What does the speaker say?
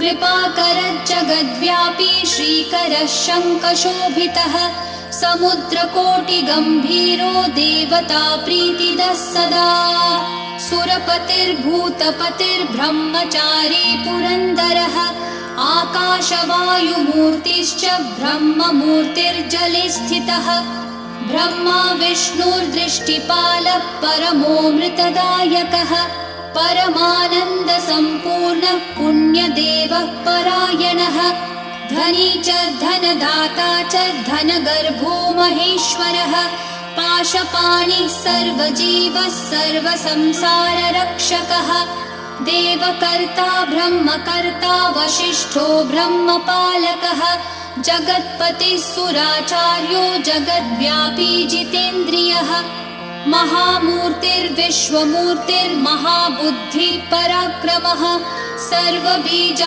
कृपाकरज्जगद्व्यापी श्रीकरः शङ्खशोभितः समुद्रकोटिगम्भीरो देवता प्रीतिदः सदा सुरपतिर्भूतपतिर्ब्रह्मचारी पुरन्दरः आकाशवायुमूर्तिश्च ब्रह्ममूर्तिर्जले स्थितः ब्रह्मा विष्णुर्दृष्टिपालः परमोऽमृतदायकः परमानन्दसम्पूर्णः पुण्यदेवः परायणः धनी च धनदाता च धनगर्भो महेश्वरः पाशपाणिः सर्वजीवः सर्वसंसाररक्षकः देवकर्ता ब्रह्मकर्ता वसिष्ठो ब्रह्मपालकः जगत्पतिः सुराचार्यो जगद्व्यापी जितेन्द्रियः महामूर्तिर्विश्वमूर्तिर्महाबुद्धिः पराक्रमः सर्वबीजा